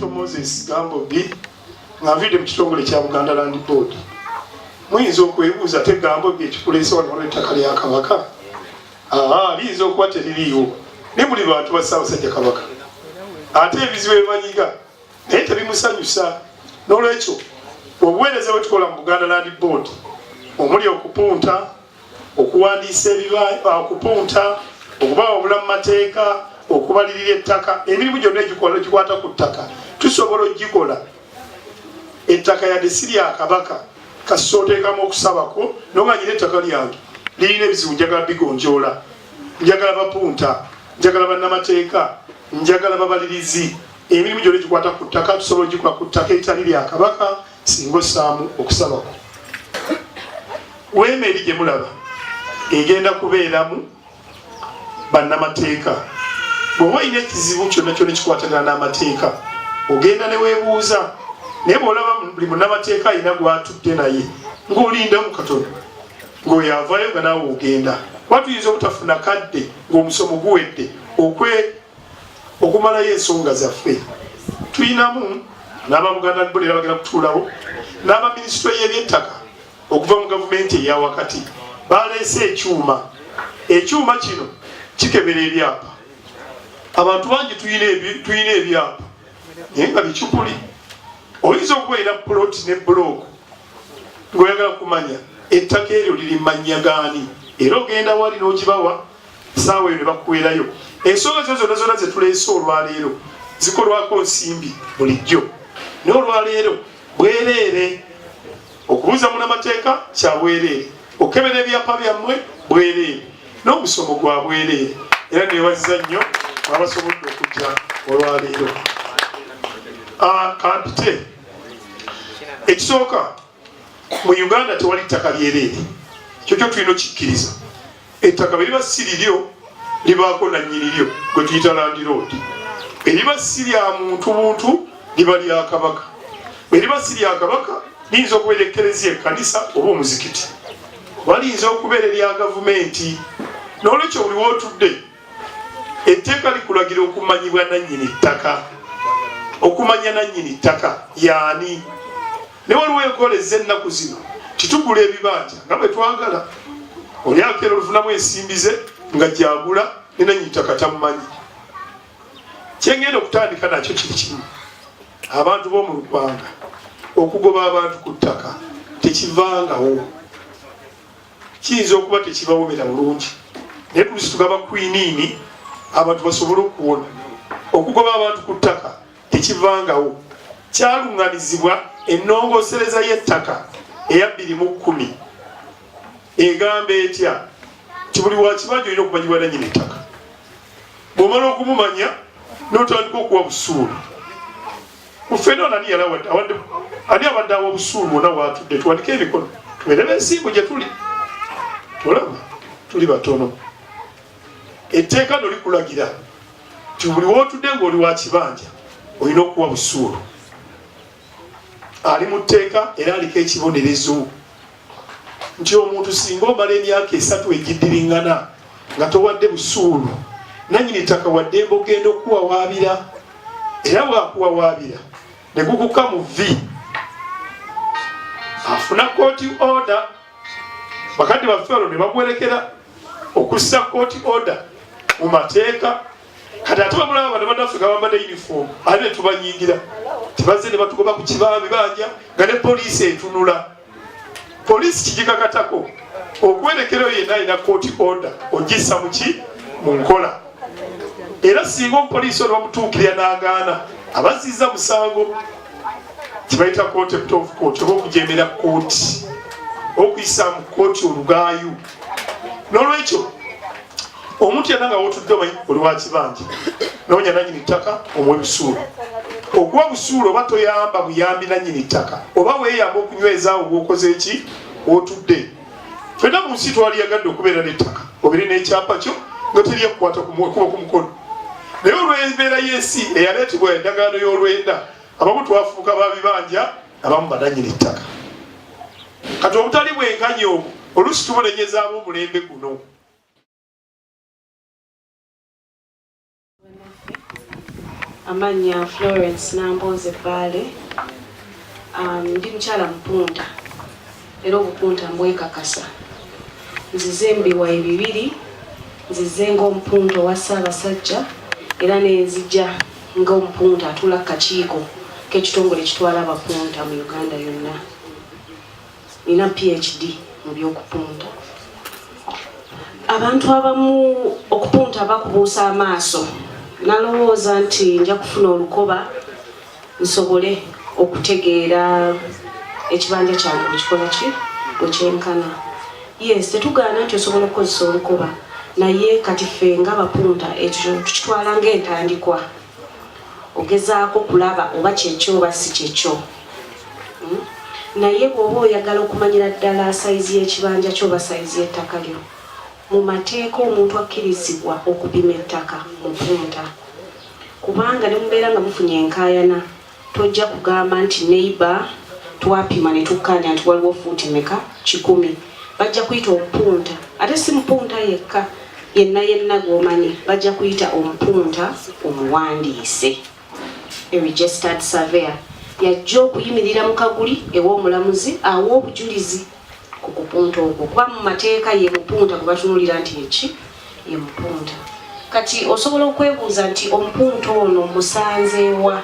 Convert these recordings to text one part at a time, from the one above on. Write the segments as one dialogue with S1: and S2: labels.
S1: Kizito Moses Gambobi ngavide mu kitongole kya Buganda Land Board. Muyinza okwebuuza te Gambobi ekikuleese wano olw'ettaka lya Kabaka. Liyinza okuba teririiwo. Ne muli bantu ba Ssaabasajja Kabaka. Ate ebizibu ebimanyiga naye tebimusanyusa. N'olwekyo obuweereza bwe tukola mu Buganda Land Board omuli okupunta, okuwandiisa okupunta, okubawabula mu mateeka, okubalirira ettaka, emirimu gyonna egikwata ku ttaka tusobola ogikola. Ettaka yadde si lya Kabaka kasi oteekamu okusabako nonga nyina ettaka lyange lirina ebizibu njagala bigonjoola, njagala bapunta, njagala bannamateeka, njagala babalirizi. Emirimu gyonna egikwata ku ttaka tusobola ogikola ku ttaka eritali lya Kabaka singa ossaamu okusabako. Weema eri gye mulaba egenda kubeeramu bannamateeka. Bw'oba olina ekizibu kyonna kyonna ekikwatagana n'amateeka ogenda ne weebuuza, naye bw'olaba buli munnamateeka alina gw'atudde naye ng'olindamu katono ng'oyo avaayo nga naawe ogenda. Kuba tuyinza obutafuna kadde ng'omusomo guwedde okumalayo ensonga zaffe. Tuyinamu n'ababuganda Land Board era bagenda kutuulawo n'abaminisitule y'ebyettaka okuva mu gavumenti eya wakati baleese ekyuma. Ekyuma kino kikebera ebyapa. Abantu bangi tuyina ebyapa naye nga bikikuli. Oyinza okuba olina puloti ne bulooku ng'oyagala kumanya ettaka eryo liri mannya gaani era ogenda wali n'ogibawa saawa eyo ne bakuweerayo. Ensonga zo zonna zonna ze tuleese olwaleero zikolwako nsimbi bulijjo, naye olwaleero bwereere. Okubuuza munnamateeka kya bwereere, okukebera ebyapa byammwe bwereere, n'omusomo gwa bwereere. Era neebaziza nnyo abasobodde okujja olwaleero. Kampite ekisooka mu Uganda tewali ttaka lyereere, ekyo kyo tulina okikkiriza. Ettaka bwe liba si liryo libaako nannyini lyo gwe tuyita Land Road. Eriba si lya muntu buntu liba lya Kabaka. Bwe liba si lya Kabaka liyinza okubeera ekkereziya, ekkanisa oba omuzikiti, oba liyinza okubeera erya gavumenti. N'olwekyo buli wootudde etteeka likulagira okumanyibwa nannyini ttaka. Okumanya nannyini ttaka yaani. Ne waliwo enkoleza ennaku zino titugula ebibanja nga bwe twagala. Oli akeera olufunamu ensimbi ze nga gyagula ne nannyini ttaka tamumanyi. Kyengenda okutandika nakyo kiri kimu. Abantu b'omu ggwanga okugoba abantu ku ttaka tekivangawo. Kiyinza okuba tekibawomera bulungi naye tulisitugaba kwiniini abantu basobole okuwona. Okugoba abantu ku ttaka tekivangawo. Kyaluŋŋamizibwa ennongoosereza y'ettaka eya 2010 egamba etya ti buli wa kibanja olina okumanyibwa nannyini ttaka. Bw'omala okumumanya n'otandika okuwa busuulu. Mufeno ani abadde awa obusuulu wonna waatudde tuwanike emikono tubeere b'ensimbu gye tuli. Olaba tuli batono. Etteeka no likulagira ti buli wootudde ng'oli wa kibanja olina okuwa busuulu. Ali mu tteeka era aliko ekibonerezo nti omuntu singa omala emyaka 3 egiddiringana nga towadde busuulu, nannyini ttaka wadde embogenda okuwawaabira, era bwakuwawaabira ne gukuka mu vi afuna court order. Bakadde baffe bano ne bagwerekera okussa court order mu mateeka. Kati ate bamulaba bano bannaffe bambadde uniform ate ne tubanyingira tebazze ne batugoba ku kibambi banja nga ne poliisi etunula. Poliisi kigikakatako okwerekera oyo yenna alina court order ogissa mu nkola. Era singa omupoliisi ono bamutuukirira n'agaana abazizza musango kibayita contempt of court oba okujemera kooti, okuyisa mu kooti olugaayu. N'olwekyo omuntu yenna nga wootudde omanyi oli wa kibanja noonya nannyini ttaka omuwe busuulu. Okuwa busuulu oba toyamba buyambi nannyini ttaka oba weeyamba okunywezaawo bw'okoze eki wootudde. Ffenna mu nsi twaliyagadde okubeera n'ettaka obeere n'ekyapa kyo nga teryakukwata kuba ku mukono. Naye olw'embeera y'ensi eyaleetebwa endagaano y'olwenda abamu twafuuka ba bibanja abamu banannyini ttaka. Kati obutali bwenkanya obwo oluusi tubonenyezaamu omulembe guno.
S2: Amanya Florence Namboze Bale. Ndi mchala mpunta. Era obupunta mbwekakasa. Nzize mbiwa ebibiri, nzize ng'omupunta wa Ssaabasajja era nenzija ng'omupunta atula kakiiko k'ekitongole ekitwala abapunta mu Uganda yonna. Nina PhD mu by'okupunta. Abantu abamu okupunta bakubuusa amaaso. Nalowooza nti nja kufuna olukoba nsobole okutegeera ekibanja kyange bwekikola ki bwekyenkana. Yes, tetugaana nti osobola okukozesa olukoba naye kati ffe ng'abapunta ekyo tukitwala ng'entandikwa. Ogezaako kulaba oba kyekyo oba si kyekyo. Naye bw'oba oyagala okumanyira ddala sayizi y'ekibanja kyo oba sayizi y'ettaka lyo, mu mateeka omuntu akkirizibwa okupima ettaka mu punta. Kubanga ne mubeera nga mufunye enkaayana, tojja kugamba nti neighbor twapima ne tukkaanya nti waliwo fuuti meka 10. Bajja kuyita omupunta. Ate si mupunta yekka, yenna gw'omanyi bajja kuyita omupunta omuwandiise. A registered surveyor. Yajja okuyimirira mu kaguli ew'omulamuzi awa obujulizi ku kupunta okwo. Kuba mu mateeka ye mupunta gwe batunuulira nti eki ye mupunta. Kati osobola okwebuuza nti omupunta ono musanzeewa.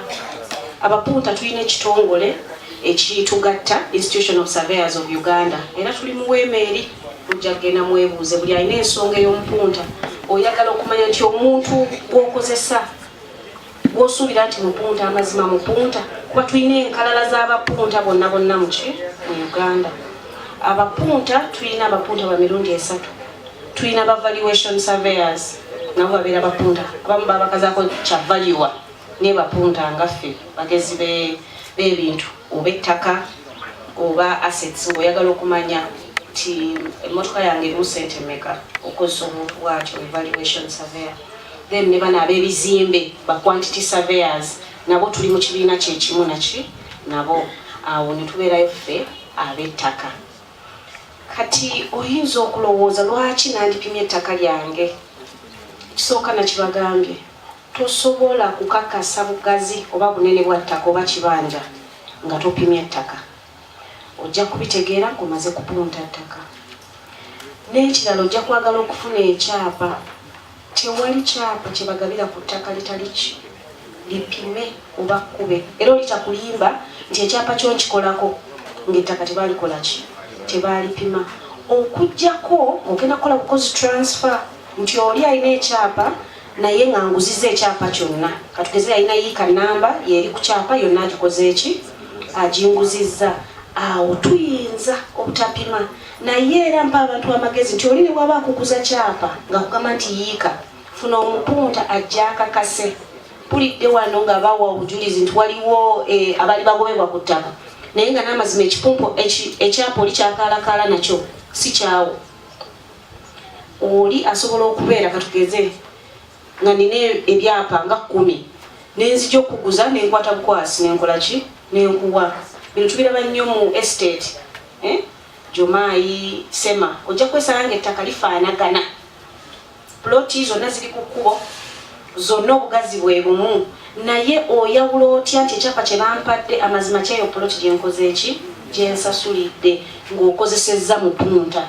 S2: Abapunta tulina ekitongole ekitugatta Institution of Surveyors of Uganda. Era tuli mu weema eri ojja kugenda mwebuuze buli alina ensonga ey'omupunta. Oyagala okumanya nti omuntu gw'okozesa gw'osuubira nti mupunta amazima mupunta. Kuba tulina enkalala z'abapunta bonna mu Uganda. Abapunta tulina abapunta ba mirundi 3. Tulina ba valuation surveyors nabo babeera bapunta. Abamu babakazaako kya valuer ne bapunta nga ffe bagezi b'ebintu oba ettaka oba assets. Oyagala okumanya nti emmotoka yange erimu ssente mmeka okozesa omuntu bw'atyo evaluation surveyor. Then ne bano ab'ebizimbe ba quantity surveyors nabo tuli mu kibiina kyekimu nabo awo ne tubeerayo ffe ab'ettaka. Kati oyinza okulowooza lwaki nandipimye ettaka lyange. Kisooka nakibagambye, tosobola kukakasa bugazi oba bunene bwa ttaka oba kibanja nga topimye ettaka. Ojja kubitegeera ng'omaze kupunta ttaka. N'ekirala ojja kwagala okufuna ekyapa. Tewali kyapa kye bagabira ku ttaka litali lipime oba kkube. Era olitakulimba nti ekyapa kyo nkikolako ng'ettaka tebaalikola ki tebaalipima. Okujjako ogenda kukola bukozi transfer nti oli alina ekyapa naye nga nguzizza ekyapa kyonna. Katugeze alina yiika namba yeri ku kyapa yonna agikoze eki aginguzizza. Awo tuyinza obutapima. Naye era mpa abantu amagezi nti oli ne waba akuguza kyapa nga kugamba nti yiika funa omupunta ajja akakase. Pulidde wano nga bawa obujulizi nti waliwo abali bagobebwa ku ttaka. Naye nga n'amazima ekipumpo ekyapa oli kyakaalakaala nakyo si kyawo. Oli asobola okubeera katugeze nga nina ebyapa nga 10 nenzija okuguza nenkwata bukwasi nenkola ki nenkuwa. Bino tubiraba nnyo mu estate Jomaayi Sema. Ojja kwesanga nga ettaka lifaanagana. Ploti zonna ziri ku kkubo zonna obugazi bwe bumu. Naye oyawula otya nti ekyapa kye bampadde amazima kyeyo ploti gyenkoze eki gyensasulidde ng'okozesezza mupunta.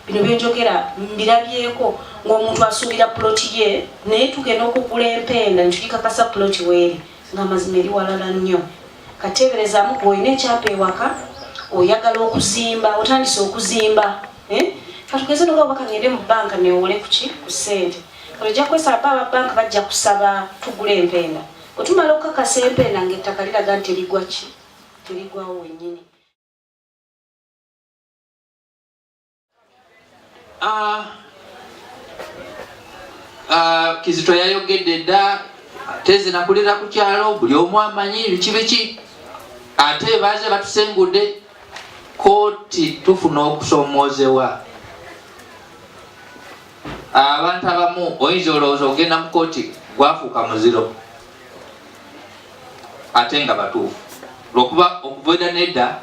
S2: Bino byenjogera mbirabyeko ng'omuntu asuubira ploti ye naye tugenda okugula empenda nitulikakasa ploti weeri ng'amazima eri walala nnyo. Kateeberezaamu bw'olina ekyapa ewaka oyagala okuzimba otandise okuzimba. Katugeze n'olwaba kangende mu bbanka neewole ku ssente. Ojja kwesaba ababbanka bajja kusaba tugula empenda. Otumala okukakasa empenda ng'ettaka liraga nti terigwa ki terigwawo wennyini.
S3: Kizito yayogedde dda tezi nakulira ku kyalo buli omu amanyi biki ate baaze batusengudde kooti tufuna okusoomoozebwa. Abantu abamu oyinza olowooza ogenda mu kooti gwafuuka muziro ate nga batuufu. Lwokuba okuva nedda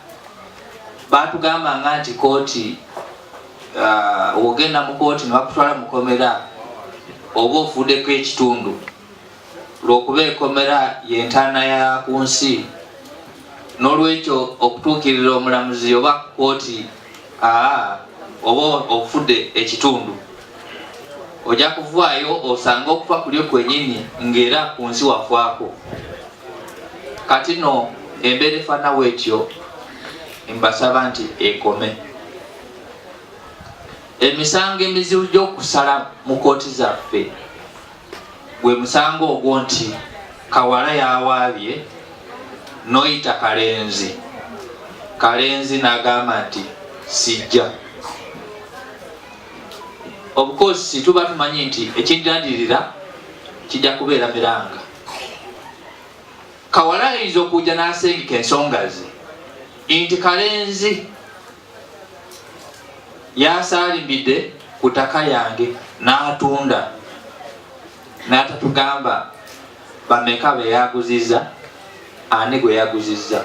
S3: baatugambanga nti kooti ogenda mu kooti ne bakutwala mu komera oba ofuddeko ekitundu lw'okuba ekomera yentaana ya ku nsi n'olwekyo okutuukirira omulamuzi oba kooti oba ofudde ekitundu ojja kuvaayo osanga okufa kulyo kwenyini ng'era ku nsi wafaako. Kati no embeera efaanawo etyo mbasaba nti ekome. Emisango emizibu gy'okusala mu kooti zaffe gwe musango ogwo nti Kawala yawaabye n'oyita Kalenzi n'agamba nti sijja. Of course tuba tumanyi nti ekiddandirira kijja kubeera miranga. Kawala ayinza okujja n'asengeka ensonga ze nti Kalenzi yasaalimbidde ku ttaka yange n'atunda n'atatugamba bameka be yaguzizza ani gwe yaguzizza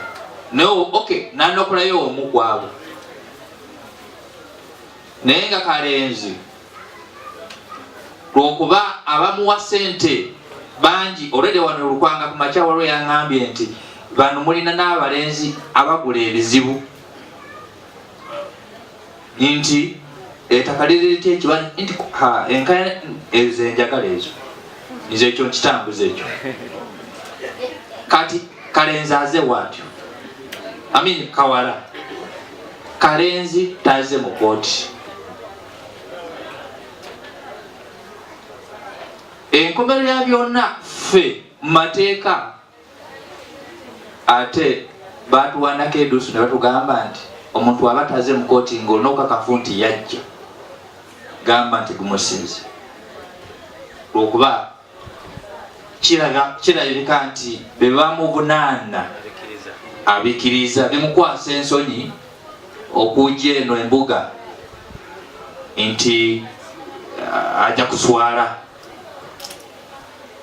S3: n'anokolayo omu gwabo. Naye nga Kalenzi lw'okuba abamuwa ssente bangi olwedde wano Lukwanga ku makya waliwo yaŋŋambye nti bano mulina n'abalenzi abagula ebizibu nti ettaka lireeta ekibanyi nti enkaya ezo enjagala ezo nizo ekyo nkitambuza ekyo. Kati Kalenzi aze watyo Kawala Kalenzi taze mu kooti. Enkomerero ya byonna ffe mu mateeka ate batuwanako eduusu ne batugamba nti omuntu aba taze mu kooti ng'olina okukakafu nti yajja gamba nti gumusinze. Lw'okuba kirabika nti be bamuvunaana abikiriza bimukwasa ensonyi okujja eno embuga nti ajja kuswala.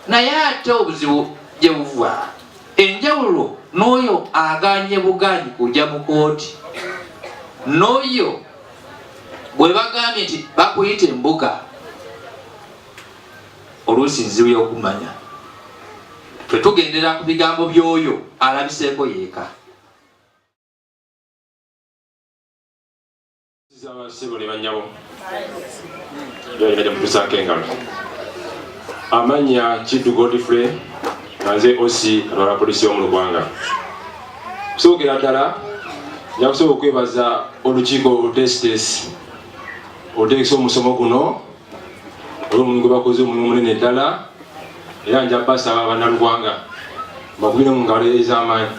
S3: Naye ate obuzibu gye buva enjawulo n'oyo aganye buganyi kujja mu kooti n'oyo bwe bagambye nti bakuyita embuga oluusi nzibu y'okumanya. Ffe tugendera ku bigambo by'oyo alabiseeko yeeka.
S4: Abasibule banyabo byalina mutusaako engalo. Amanya Kiddu Godfrey nze OC alwala polisi y'omu Lugwanga. Kusookera ddala nja kusobola okwebaza olukiiko olutesitesi oluteekesa omusomo guno olw'omulimu gwe bakoze omulimu munene ddala era nja basaba bannalugwanga bakubire mu ngalo ez'amaanyi.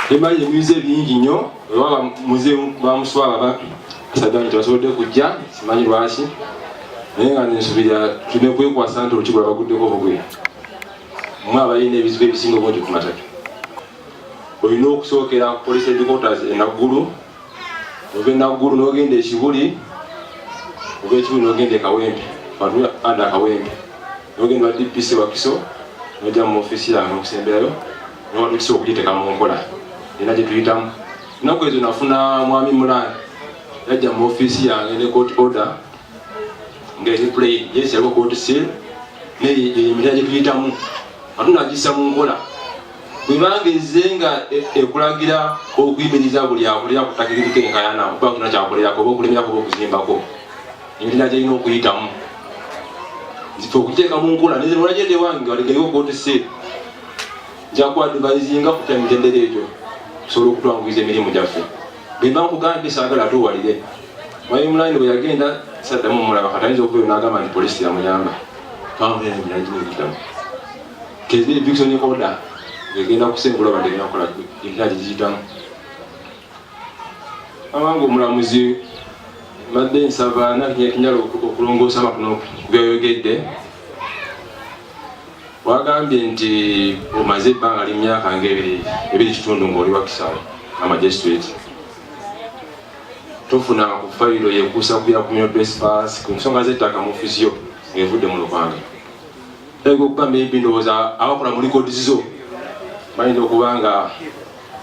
S4: Temanyi ebibuuzo bingi nnyo wewaba muze bamuswaba basajja nti basobodde kujja simanyi lwaki naye nga nensubira tulina kwekwasa nti olukiiko lwabaguddeko obugwe mwe abalina ebizibu ebisinga obungi ku matatu. Olina okusookera ku police headquarters enaggulu ova enaggulu n'ogenda ekibuli ova ekibuli n'ogenda ekawempe bantu anda akawempe n'ogenda wa DPC Wakiso n'ojja mu ofiisi yange okusemberayo n'owatukisa okugiteeka mu nkola era gye tuyitamu. Ennaku ezo nafuna mwami Mulani yajja mu ofiisi yange ne court order ng'eri plain yes yaliwo court seal n'emitera gye tuyitamu ate nagissa mu nkola bwebanga ezze nga ekulagira okuyimiriza buli akulira ku ttaka eriko enkayana oba kuna kyakolerako oba okulemerako oba okuzimbako emitera gyerina okuyitamu nzife okugiteeka mu nkola nezirwalagende wange waligaliwo court seal nja kuadvisinga kutya mitendera egyo tusobola okutwanguyiza emirimu gyaffe. Bwemba nkugambye saagala ate owalire mwami Mulani bwe yagenda saddamu omulaba kati ayinza okubeera n'agamba nti polisi yamuyamba twamulera emirala gimuyitamu kezi eviction order ngegenda kusengula badde egenda kukola emirala gigiyitamu. Amangu omulamuzi mbadde nsaba nakinyakinyala okulongoosa amakuno ku byoyogedde. Wagambye nti omaze ebbanga ly'emyaka ng'ebiri kitundu ng'oli wa Kisaawe amagistrate tofuna ku fayiro yekuusa ku bya communal trespass ku nsonga z'ettaka mu ofiisi yo ng'evudde mu Lugwanga. Erega okuba maybe ndowooza abakola mu likodi zo bayinza okuba nga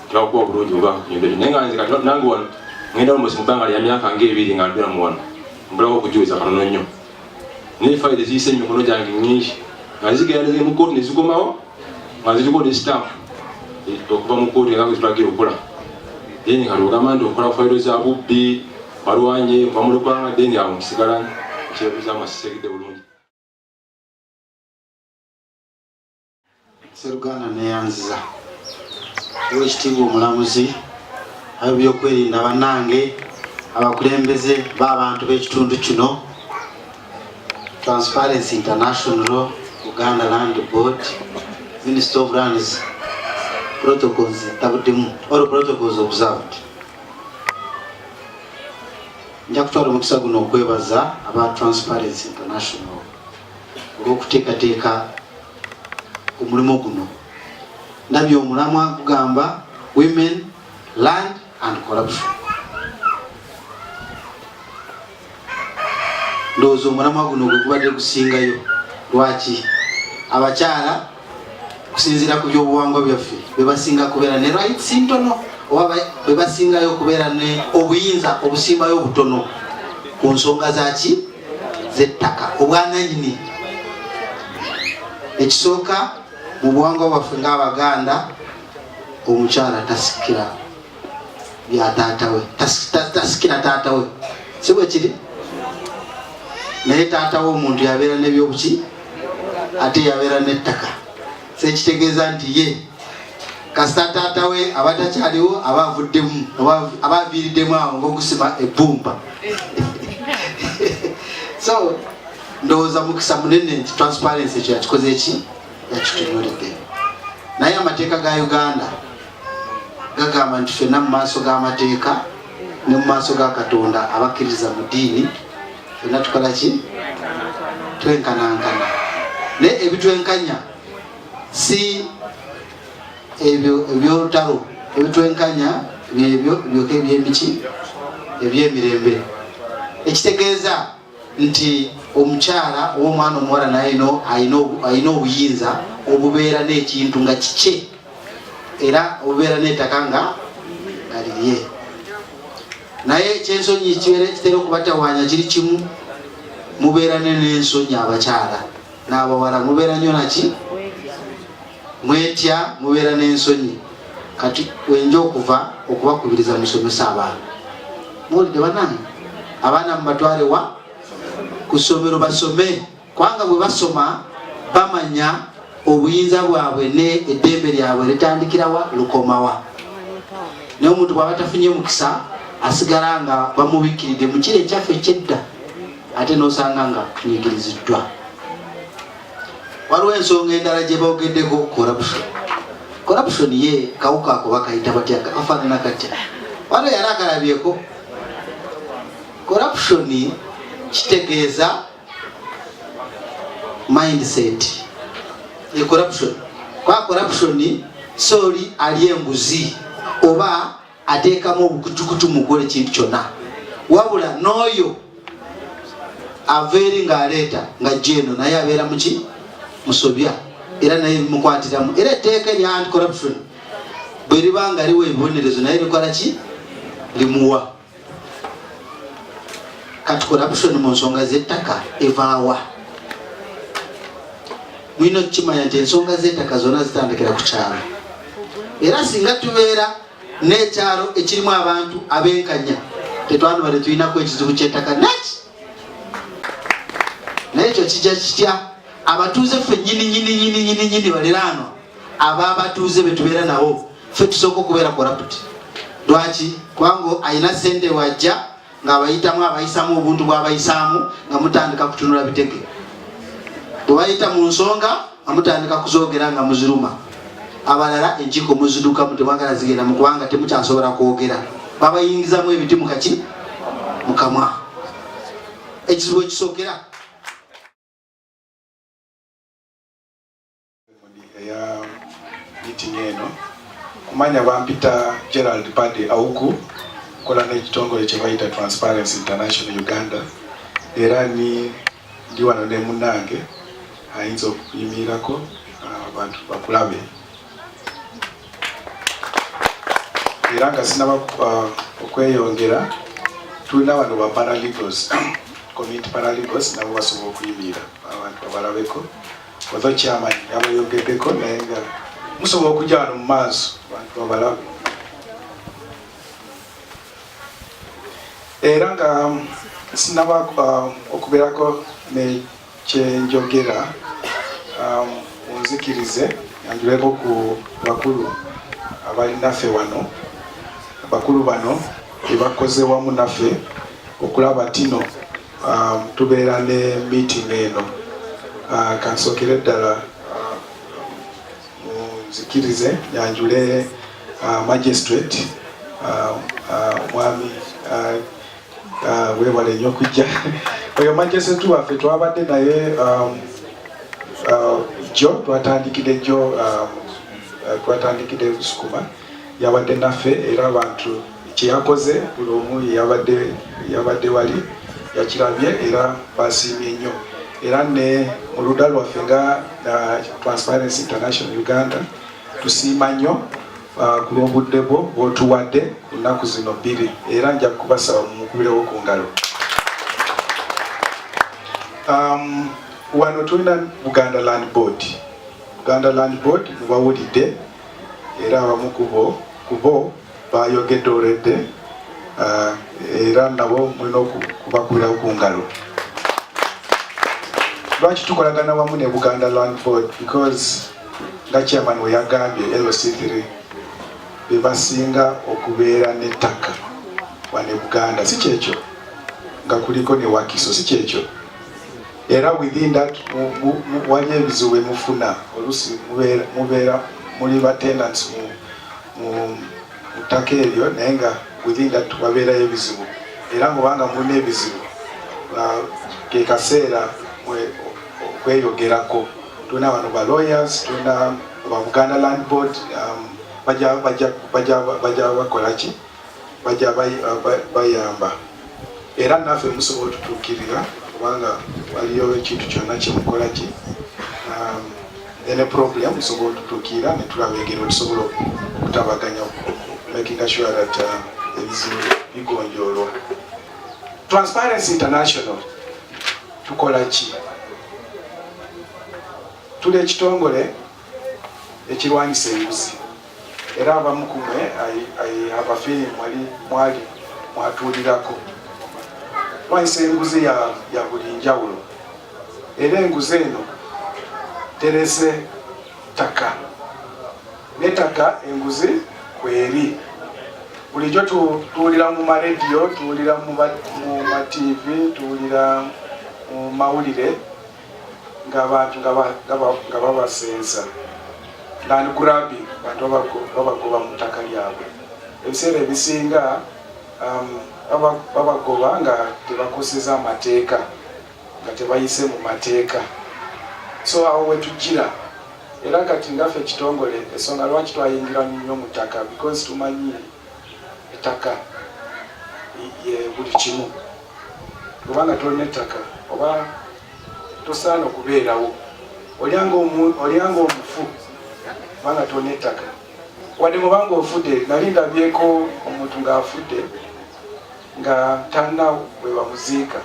S4: tebakuba bulungi oba kunyumba naye nga nze kati nange wano ngenda almost mu bbanga lya myaka ng'ebiri nga ndira mu wano mbulako okujuliza kanono nnyo ne file ziyise emikono gyange nnyingi nga zigenda mu kkooti ne zikomawo nga ziriko ne stamp okuva mu kkooti nga zitulagira okukola then nga lwogamba nti okola fayiro za bubbi balwanye bamulekanga then awo nkisigala kyebuza amasisegidde bulungi.
S5: Sseruganda neyanziza Oweekitiibwa Omulamuzi ab'ebyokwerinda bannange abakulembeze b'abantu b'ekitundu kino Transparency International, Uganda Land Board, Minister of Lands, protocols tabuddemu all protocols observed. Nja kutwala omukisa guno okwebaza aba Transparency International olw'okuteekateeka omulimu guno. Ndabye omulamwa gugamba women, land and corruption. Ndowooza omulamwa guno gwe gubadde gusingayo. Lwaki? Abakyala kusinziira ku byobuwangwa byaffe bebasinga kubeera ne rights ntono oba bebasingayo okubeera ne obuyinza obusimbayo obutono ku nsonga zaki z'ettaka obwananyini. Ekisooka mu buwangwa bwaffe ng'Abaganda omukyala tasikira bya taata we, tasikira taata we, si bwe kiri? Naye taata we omuntu yabeera n'ebyobuki ate yabeera n'ettaka. Sekitegeeza nti ye kasita taata we abatakyaliwo abavuddemu abaviiriddemu awo ng'okusima ebbumba. So ndowooza mukisa munene nti Transparency ekyo yakikoze eki yakitunuulidde. Naye amateeka ga Uganda gagamba nti ffenna mu maaso g'amateeka ne mu maaso ga Katonda abakkiriza mu ddiini ffenna tukola ki? Twenkanankana. Naye ebitwenkanya si ebyolutalo, ebitwenkanya byoka ebyemiki ebyemirembe. Ekitegeeza nti omukyala ow'omwana omuwala naye alina obuyinza obubeera n'ekintu nga kike era obubeera n'ettaka nga lirye. Naye kyensonyi kitera okubatawaanya kiri kimu, mubeera n'ensonyi abakyala n'abawala mubeera nnyo naki mwetya, mubeera n'ensonyi. Kati wenja okubakubiriza musomesa abaana. Muwulidde bannange? Abaana mubatwale wa ku ssomero basome, kubanga bwe basoma bamanya obuyinza bwabwe ne eddembe lyabwe litandikirawa lukomawa. Naye omuntu bw'aba tafunye mukisa asigala nga bamubikiridde mu kiro ekyaffe ekyedda ate n'osanga nga tunyigiriziddwa. Waliwo ensonga endala gye boogeddeko corruption. Corruption ye kawuka ako bakayita batya kafaanana katya? Waliwo yali akalabyeko. Corruption kitegeeza mindset. Ye corruption. Kwa corruption soli ali enguzi oba ateekamu obukutukutu mukola ekintu kyonna. Wabula n'oyo aveeri ng'aleeta nga jeno naye abeera muki musobya era naye bimukwatiramu. Era etteeka erya anti corruption bwe liba nga liwa ebibonerezo naye likola ki? Limuwa. Kati corruption mu nsonga z'ettaka evaawa? Mulina okukimanya nti ensonga z'ettaka zonna zitandikira ku kyalo. Era singa tubeera n'ekyalo ekirimu abantu abenkanya tetwandibadde tulinako ekizibu ky'ettaka naki. Naye ekyo kijja kitya? Abatuuze ffe nyini baliraanwa ab'abatuuze be tubeera nabo ffe tusooka okubeera corrupt. Lwaki? Kubanga alina ssente wajja ng'abayitamu abayisamu obuntu bw'abayisaamu nga mutandika kutunula bitege. Bwe bayita mu nsonga nga mutandika kuzoogera nga muziruma. Abalala enkiiko muzidukamu temwagala zigenda mu kubanga temukyasobola kwogera. Babayingizamu ebiti mukaki mukamwa. Ekizibu ekisookera
S6: ya meeting eno kumanya bampita Gerald Pade Auku kola n'ekitongole kye bayita Transparency International Uganda era ndi wano ne munnange ayinza okuyimirirako abantu bakulabe era nga sinaba okweyongera tulina wano ba paralegals community paralegals nabo basobola okuyimirira abantu abalabeko ozo kyamanyi abayogeddeko naye nga musobola okujja wano mu maaso abantu babalabe era nga sinaba okubeerako nekyenjogera munzikirize yanjuleko ku bakulu abalinaffe wano bakulu bano ebakoze wamu naffe okulaba tino tubeera ne meeting eno kansokere ddala munzikirize yanjule magistrate mwami webale nnyo okujja oyo magistrate waffe twabadde naye jo twatandikidde Sukuma yabadde naffe era abantu kyeyakoze buli omu yabadde wali yakirabye era basiimye nnyo era ne mu ludda lwaffe nga Transparency International Uganda tusiima nnyo ku lw'obudde bwo bw'otuwadde ku nnaku zino bbiri era nja kubasaba mumukubirewo ku ngalo. Wano tulina Buganda Land Board. Buganda Land Board mubawulidde era abamu kubo bayogedde olwedde era nabo mulina okubakubirawo ku ngalo. Lwaki tukolagana wamu ne Buganda Land Board? Because nga chairman we yagambye LC3 bebasinga okubeera n'ettaka wane Buganda, si kyekyo nga kuliko ne Wakiso, si kyekyo era within that wali ebizibu mufuna olusi mubeera muli ba tenants mu ttaka eryo naye nga within that wabeerayo ebizibu era mubanga mulina ebizibu ke kaseera okweyogerako. Tulina wano ba lawyers, tulina ba Buganda Land Board bajja bakolaki bajja bayamba era naffe musobola otutuukirira kubanga waliyo ekintu kyonna kyemukolaki ene problem musobola otutuukirira ne tulaba engeri tusobola okutabaganya making sure that ebizibu bigonjoolwa. Transparency International tukolaki? Tuli ekitongole ekirwanyisa enguzi era abamu kumwe abafeeling mwatuulirako. Lwanyisa enguzi ya buli njawulo era enguzi eno terese ttaka n'ettaka enguzi kweri. Bulijjo tuwulira mu marediyo, tuwulira mu TV, tuwulira mu mawulire ng'abantu nga babasenza land grabbing, bantu babagoba mu ttaka lyabwe. Ebiseera ebisinga babagoba nga tebakoseza amateeka, nga tebayise mu mateeka. So awo wetugira era kati ngaffe ekitongole ensonga lwaki twayingira nnyo mu ttaka because tumanyi ettaka ye buli kimu. Kubanga tolina ettaka oba tosaana okubeerawo. Olyanga omufu kubanga tolina ettaka. Wadde mubanga ofudde, nali ndabyeko omuntu ng'afudde nga talina bwe bamuziika.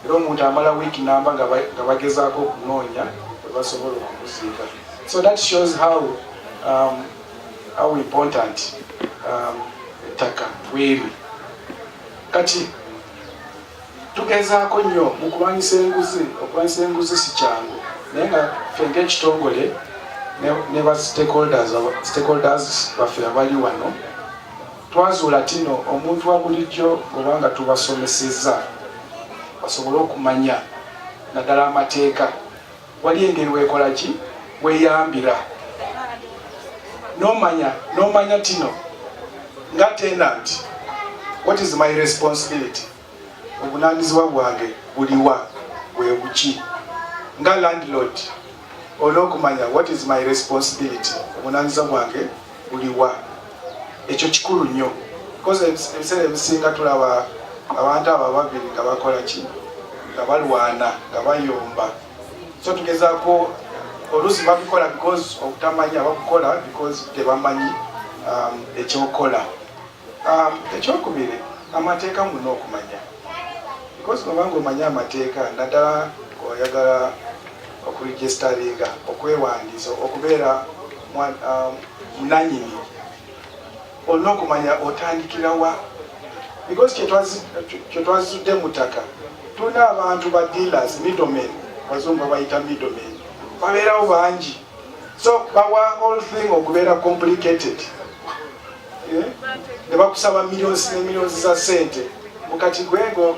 S6: Era omuntu amala wiiki namba nga bagezaako okunoonya bwe basobola okumuziika. So that shows how important ettaka bweri. Kati tugezaako nnyo mu kulwanyisa enguzi. Okulwanyisa enguzi si kyangu naye nga ffe ng'ekitongole ne ba stakeholders baffe abali wano twazuula tino omuntu wa bulijjo obanga tubasomesezza basobole okumanya naddala amateeka. Wali engeri weekola ki weeyambira n'omanya tino nga tenant, what is my responsibility? Obunaanyizibwa bwange buliwa bwe buki? Nga landlord olina okumanya what is my responsibility, obunaanyizibwa bwange buliwa? Ekyo kikulu nnyo because ebiseera ebisinga tulaba abantu abo babiri nga bakola ki, nga balwana, nga bayomba. So tugezaako oluusi babikola because okutamanya, bakukola because tebamanyi ekyokola. Ekyokubiri amateeka mulina okumanya because nobanga omanya amateeka naddala oyagala okuregisteringa okwewandiisa okubeera munanyini olina okumanya otandikirawa because kyetwazizudde mu ttaka tulina abantu ba dealers middlemen bazungu babayita middlemen babeerawo bangi so bawa whole thing okubeera complicated ne bakusaba millions ne millions za sente mukati gwego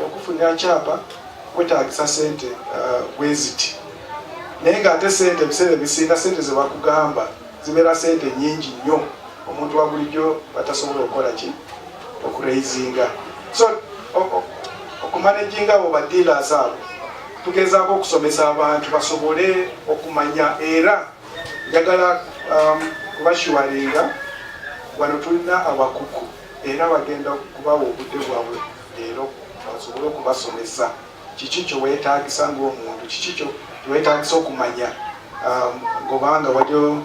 S6: okufunira kyapa kwetaagisa sente bweziti naye ng'ate sente ebiseera ebisinga sente ze bakugamba zibeera sente nyingi nnyo omuntu wa bulijjo batasobola okukola ki okuraizinga so okumanaginga abo badealers abo tugezaako okusomesa abantu basobole okumanya era njagala kubashiwalinga wano tulina abakuku era bagenda kubawa obudde bwabwe leero basobole okubasomesa kiki kyeweetaagisa ng'omuntu kiki kyeweetaagisa okumanya ng'obanga waliyo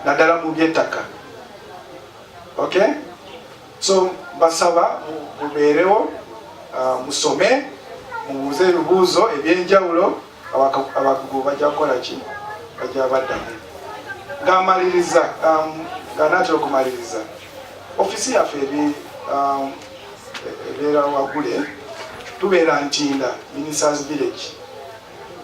S6: naddala mu by'ettaka okay so basaba mubeerewo musome mubuuze ebibuuzo ebyenjawulo abakugu bajja kukola ki bajja baddamu ng'amaliriza nga naatera okumaliriza ofisi yaffe ebeera wagule tubeera Ntinda Ministers Village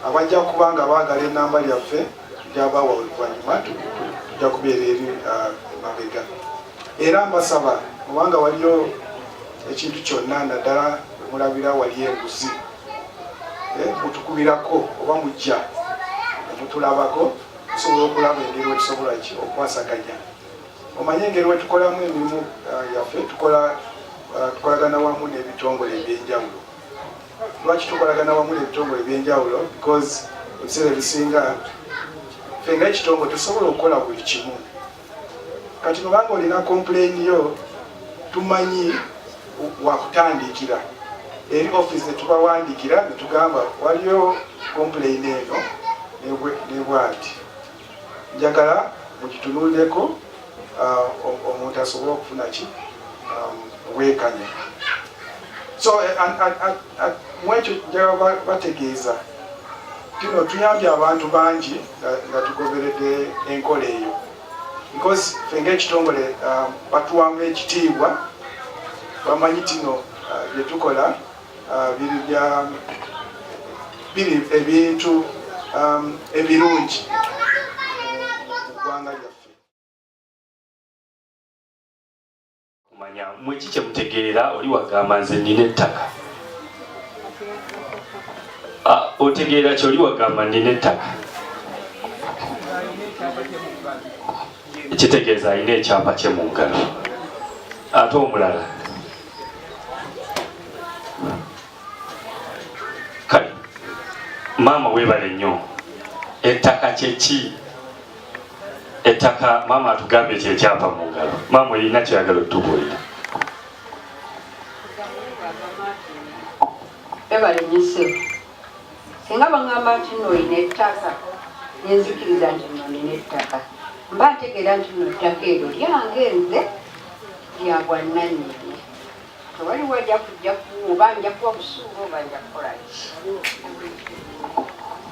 S6: abajja kuba nga baagala enamba lyaffe gyabawa oluvannyuma tujja kubeera eri mabega era mbasaba obanga waliyo ekintu kyonna naddala mulabira wali enguzi mutukubirako oba mujja mutulabako tusobola okulaba engeri wetusobola ki okwasaganya omanye engeri wetukolamu emirimu yaffe tukolagana wamu n'ebitongole ebyenjawulo lwaki tukolagana wamu n'ebitongole ebyenjawulo because ebiseera ebisinga ffe nga ekitongole tusobola okukola buli kimu kati nobanga olina complain yo tumanyi wakutandikira eri office netubawandikira netugamba waliyo complain eno nebwati njagala mukitunuuleko omuntu asobola okufuna ki weekanya so mwekyo njagala bategeeza kino tuyambye abantu bangi nga tugoberedde enkola eyo because ffe ng'ekitongole batuwamu ekitiibwa bamanyi tino byetukola biri ebintu ebirungi mu ggwanga lyaffe.
S7: Kumanya mweki kyemutegeera oli wagamba nze nnina ettaka otegeera kyoli wagamba nnina ettaka ekitegeeza alina ekyapa kye mu ngalo ate omulala kale maama weebale nnyo ettaka kyeki ettaka maama atugambye kyekyapa mu ngalo maama erina kyoyagala otubuulira
S8: ebale nyise singa bangamba nti nno olina ettaka nenzikiriza nti nno olina ettaka mba ntegeera nti nno ettaka eryo lyange nze lya bwannannyini tewali wajja kujja oba nja kuwa busuulu oba nja kukola ki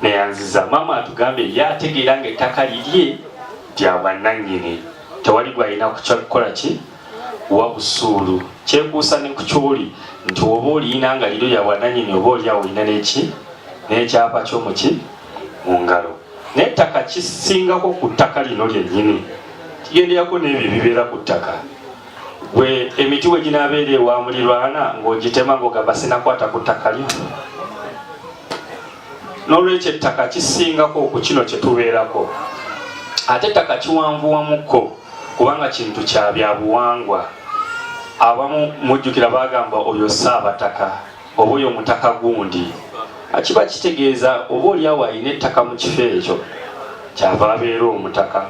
S7: neyanziza maama atugambye yategeera nga ettaka lirye lya bwannannyini tewali gwalina kukola ki wa busuulu kyekuusa ne ku kyoli nti oba oliyina nga liryo lya bwannannyini oba oliawo olina neki n'ekyapa ky'omuki mu ngalo n'ettaka kisingako ku ttaka lino lyennyini kigenderako n'ebyo ebibeera ku ttaka bwe emiti we ginaabeera ewa mulirwana ng'ogitema ng'ogamba sinakwata ku ttaka lyo n'olwekyo ettaka kisingako ku kino kye tubeerako ate ettaka kiwanvuwamukko kubanga kintu kya byabuwangwa abamu mujjukira bagamba oyo saabataka oba oyo mutaka gundi akiba kitegeeza oba oliawo alina ettaka mu kifo ekyo kyava abeera omutaka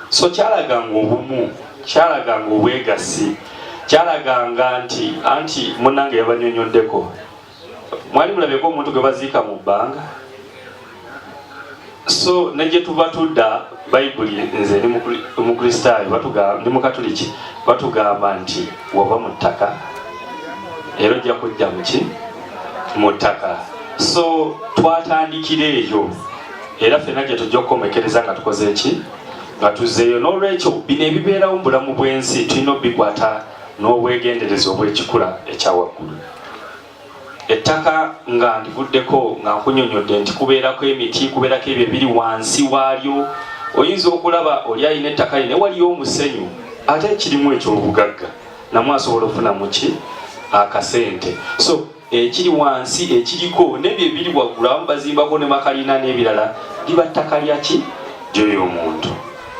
S7: so kyalaganga obumu kyalaganga obwegasi kyalaganga nti munnange yabanyonyoddeko mwali mulabeko omuntu gwe baziika mu bbanga so negye tuva tudda bayibuli nze ndi mukristaayo ndi mukatuliki batugamba nti wava mu ttaka era ojja kujja muki mu ttaka. So twatandikira eyo era ffenna gye tujja okukomekereza nga tukoze eki nga tuzzeeyo. N'olwekyo bino ebibeerawo mu bulamu bw'ensi tulina obikwata n'obwegendereza obw'ekikula ekyawaggulu. Ettaka nga ndivuddeko nga nkunyonyodde nti kubeerako emiti, kubeerako ebyo ebiri wansi waalyo. Oyinza okulaba oli alina ettaka line waliyo omusenyu ate ekirimu eky'obugagga namwe asobola okufunamu ki akasente. So ekiri wansi ekiriko n'ebyo ebiri waggulu abamu bazimbako ne makalina n'ebirala liba ttaka lyaki lyoyo omuntu.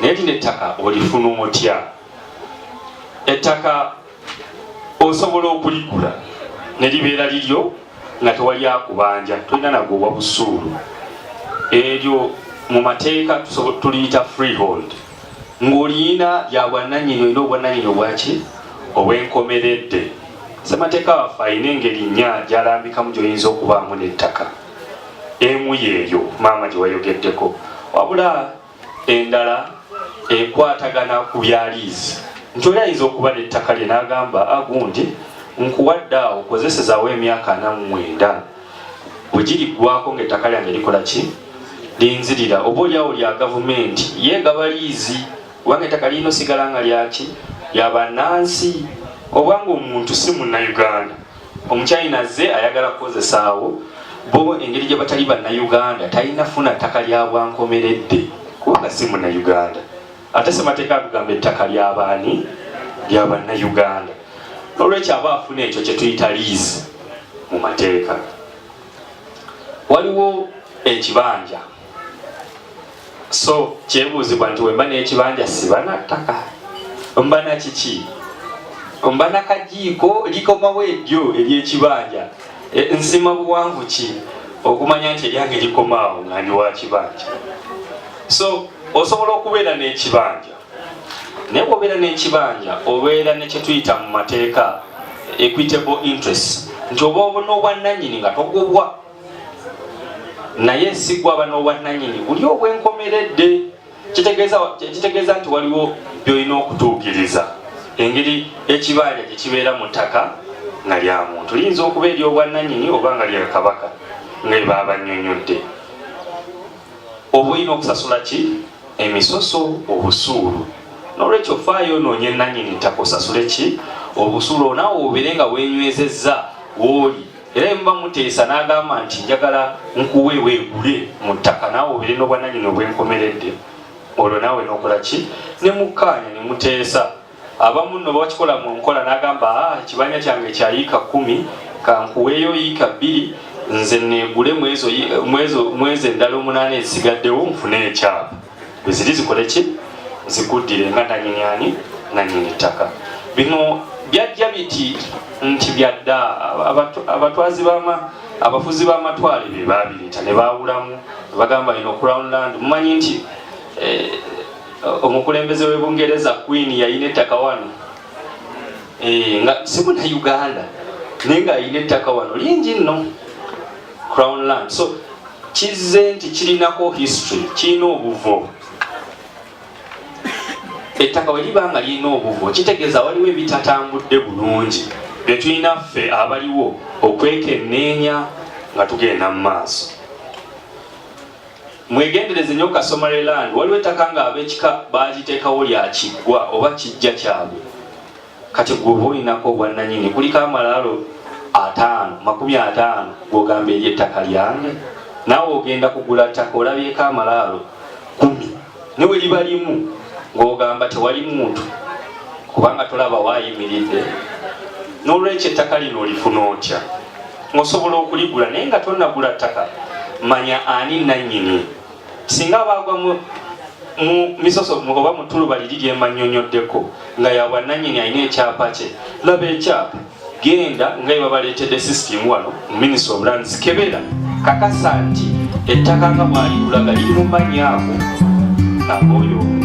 S7: Naye lino ettaka olifuna otya? Ettaka osobola okuligula ne libeera liryo nga tewali akubanja, tolina nagwo owa busuulu. Eryo mu mateeka tuliyita freehold. Ng'olina lya bwannannyini, olina obwannannyini obwaki obwenkomeredde. Ssemateeka waffe alina engeri nnya gy'alambikamu gy'oyinza okubaamu n'ettaka. Emu yeeyo maama gye wayogeddeko, wabula endala ekwatagana ku bya liizi. Nti oli ayinza okuba n'ettaka lye n'agamba agundi nkuwadde awo okozesezaawo emyaka 49 bwe giriggwako ng'ettaka lyange likola ki linzirira. Oba oliawo lya gavumenti yeegaba liizi kubanga ettaka lirina osigala nga lyaki lya bannansi. Obanga omuntu si munnayuganda, omukyayina azze ayagala kukozesaawo, bo engeri gye batali bannayuganda talina funa ttaka lya bwankomeredde kubanga si munnayuganda. Ate ssemateeka agamba ettaka ly'abaani lya bannayuganda. N'olwekyo aba afuna ekyo kye tuyita liizi mu mateeka. Waliwo ekibanja. So kyebuuzibwa nti wemba n'ekibanja siba na ttaka, mba na kiki? Mba na kajiiko likomawo eryo ery'ekibanja. Nsima buwanvu ki okumanya nti eryange likomaawo nga ndi wa kibanja? So osobola okubeera n'ekibanja, naye bw'obeera n'ekibanja obeera ne kye tuyita mu mateeka equitable interest, nti oba obona obwannannyini nga togobwa, naye si gwaba n'obwannannyini buli obwenkomeredde. Kitegeeza nti waliwo by'olina okutuukiriza. Engeri ekibanja gye kibeera mu ttaka nga lya muntu liyinza okuba ery'obwannannyini oba nga lya kabaka nga bwe baba bannyonnyodde. Oba olina okusasula ki? Emisoso, obusuulu. N'olwekyo faayo onoonya ennannyini ttaka osasule ki? Obusuulu. Naawe obeere nga weenywezezza w'oli. Era muba muteesa n'agamba nti njagala nkuwe weegule mu ttaka, naawe obeere n'obwannannyini obwenkomeredde. Olwo naawe n'okola ki? Ne mukkaanya ne muteesa. Abamu nno bakikola mu nkola n'agamba ekibanja kyange kya yiika 10 kankuweeyo yiika 2 nze neegule mwezi endala 8 ezisigaddewo nfune ekyapa. Bwe ziri zikole ki? Zikuddire nga nannyini ani? Nannyini ttaka. Bino byajja biti nti byadda abafuzi b'amatwale be baabiyita ne baawulamu bagamba ino Crown Land. Mumanyi nti omukulembeze w'Ebungereza Queen yayina ettaka wano nga si munnayuganda naye nga ayina ettaka wano lingi nno, Crown Land. So kizze nti kirinako history, kirina obuvo. Ettaka we liba nga lirina obuvo kitegeeza waliwo ebitatambudde bulungi bye tulina ffe abaliwo okwekenneenya nga tugenda mu maaso. Mwegendereze nnyo ka Somaliland, waliwo ettaka nga ab'ekika baagiteekawo lya kiggwa oba kijja kyabwe. Kati gwe oba olinako obwannannyini, kuliko amalaalo 50 gw'ogamba ery'ettaka lyange. Naawe ogenda kugula ttaka olabyeko amalaalo 10 ne we liba limu ng'ogamba tewali muntu kubanga tolaba waayimiridde. N'olwekyo ettaka lino olifuna otya? Osobola okuligula naye nga tonnagula ttaka, manya ani nannyini. Singa baagwa mu misoso oba mu ttuluba liri lyemanyonyoddeko nga yabwannannyini alina ekyapa kye, laba ekyapa, genda nga bwe babaleetedde system wano mu Ministry of Lands, kebera kakasa nti ettaka nga bw'aligulaga liri mu mannya ago ag'oyo